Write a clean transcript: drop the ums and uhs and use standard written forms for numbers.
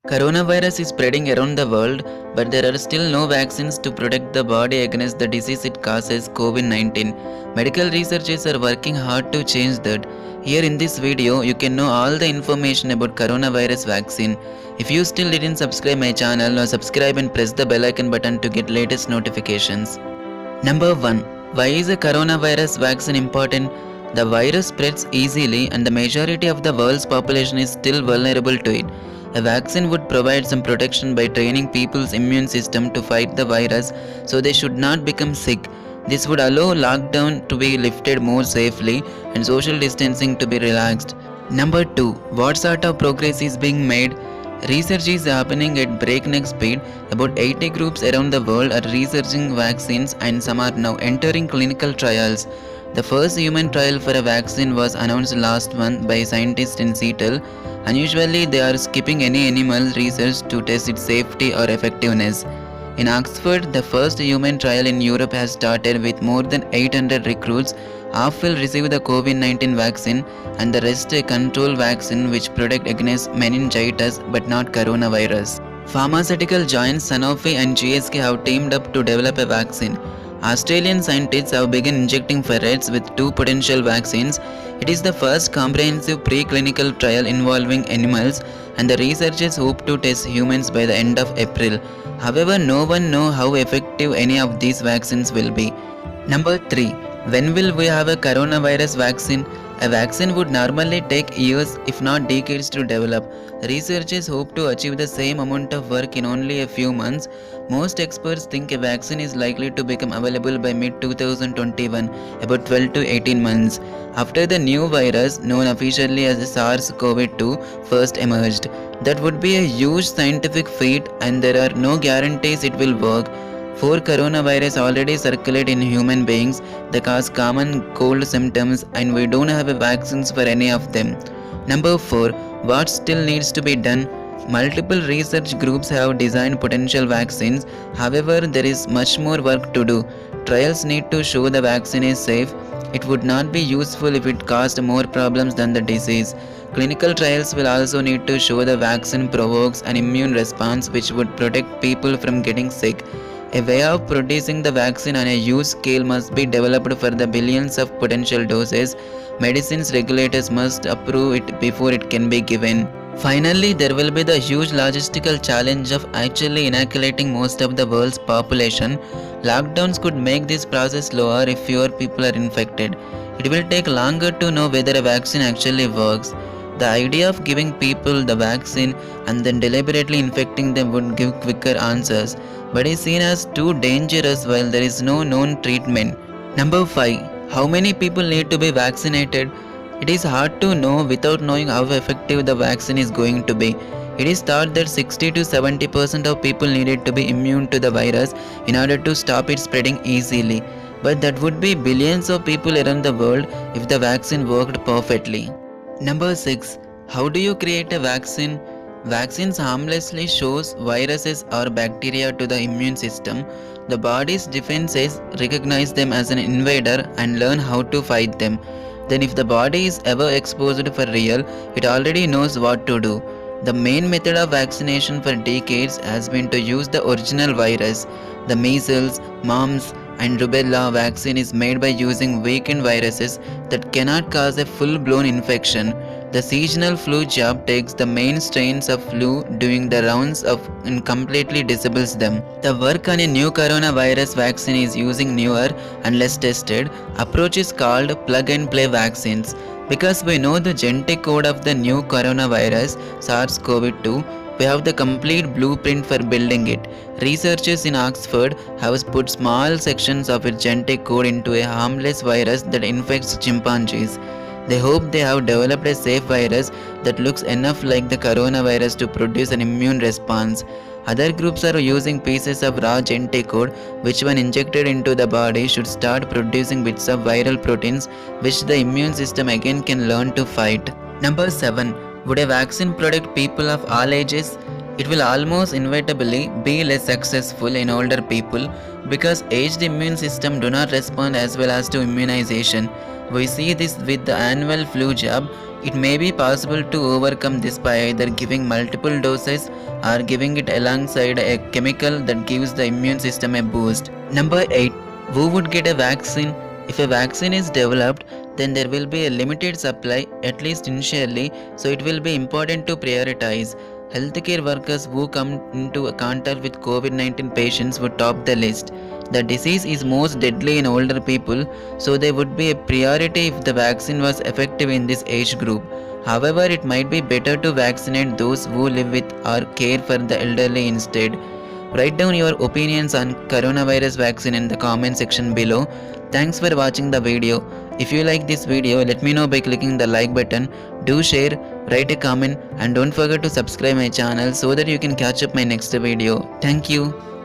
Coronavirus is spreading around the world, but there are still no vaccines to protect the body against the disease it causes, COVID-19. Medical researchers are working hard to change that. Here in this video, you can know all the information about coronavirus vaccine. If you still didn't subscribe my channel, now subscribe and press the bell icon button to get latest notifications. Number 1. Why is a coronavirus vaccine important? The virus spreads easily and the majority of the world's population is still vulnerable to it. A vaccine would provide some protection by training people's immune system to fight the virus so they should not become sick. This would allow lockdown to be lifted more safely and social distancing to be relaxed. Number 2. What sort of progress is being made? Research is happening at breakneck speed. About 80 groups around the world are researching vaccines and some are now entering clinical trials. The first human trial for a vaccine was announced last month by scientists in Seattle. Unusually, they are skipping any animal research to test its safety or effectiveness. In Oxford, the first human trial in Europe has started with more than 800 recruits. Half will receive the COVID-19 vaccine and the rest a control vaccine which protect against meningitis but not coronavirus. Pharmaceutical giants Sanofi and GSK have teamed up to develop a vaccine. Australian scientists have begun injecting ferrets with 2 potential vaccines. It is the first comprehensive preclinical trial involving animals and the researchers hope to test humans by the end of April. However, no one knows how effective any of these vaccines will be. Number 3. When will we have a coronavirus vaccine? A vaccine would normally take years, if not decades, to develop. Researchers hope to achieve the same amount of work in only a few months. Most experts think a vaccine is likely to become available by mid-2021, about 12 to 18 months, after the new virus, known officially as SARS-CoV-2, first emerged. That would be a huge scientific feat and there are no guarantees it will work. 4 coronavirus already circulate in human beings that cause common cold symptoms and we don't have vaccines for any of them. Number 4. What still needs to be done? Multiple research groups have designed potential vaccines. However, there is much more work to do. Trials need to show the vaccine is safe. It would not be useful if it caused more problems than the disease. Clinical trials will also need to show the vaccine provokes an immune response which would protect people from getting sick. A way of producing the vaccine on a huge scale must be developed for the billions of potential doses. Medicines regulators must approve it before it can be given. Finally, there will be the huge logistical challenge of actually inoculating most of the world's population. Lockdowns could make this process slower if fewer people are infected. It will take longer to know whether a vaccine actually works. The idea of giving people the vaccine and then deliberately infecting them would give quicker answers, but is seen as too dangerous while there is no known treatment. Number 5. How many people need to be vaccinated? It is hard to know without knowing how effective the vaccine is going to be. It is thought that 60 to 70% of people needed to be immune to the virus in order to stop it spreading easily. But that would be billions of people around the world if the vaccine worked perfectly. Number 6. How do you create a vaccine? Vaccines harmlessly shows viruses or bacteria to the immune system. The body's defenses recognize them as an invader and learn how to fight them. Then if the body is ever exposed for real, it already knows what to do. The main method of vaccination for decades has been to use the original virus. The measles, mumps, and rubella vaccine is made by using weakened viruses that cannot cause a full-blown infection. The seasonal flu jab takes the main strains of flu during the rounds of and completely disables them. The work on a new coronavirus vaccine is using newer and less tested approaches called plug-and-play vaccines. Because we know the genetic code of the new coronavirus, SARS-CoV-2, we have the complete blueprint for building it. Researchers in Oxford have put small sections of its genetic code into a harmless virus that infects chimpanzees. They hope they have developed a safe virus that looks enough like the coronavirus to produce an immune response. Other groups are using pieces of raw genetic code which when injected into the body should start producing bits of viral proteins which the immune system again can learn to fight. Number 7. Would a vaccine protect people of all ages? It will almost inevitably be less successful in older people because aged immune system do not respond as well as to immunization. We see this with the annual flu jab. It may be possible to overcome this by either giving multiple doses or giving it alongside a chemical that gives the immune system a boost. Number 8. Who would get a vaccine? If a vaccine is developed, then there will be a limited supply, at least initially, so it will be important to prioritize. Healthcare workers who come into contact with COVID 19 patients would top the list. The disease is most deadly in older people, so there would be a priority if the vaccine was effective in this age group. However, it might be better to vaccinate those who live with or care for the elderly instead. Write down your opinions on coronavirus vaccine in the comment section below. Thanks for watching the video. If you like this video, let me know by clicking the like button. Do share, write a comment, and don't forget to subscribe my channel so that you can catch up my next video. Thank you.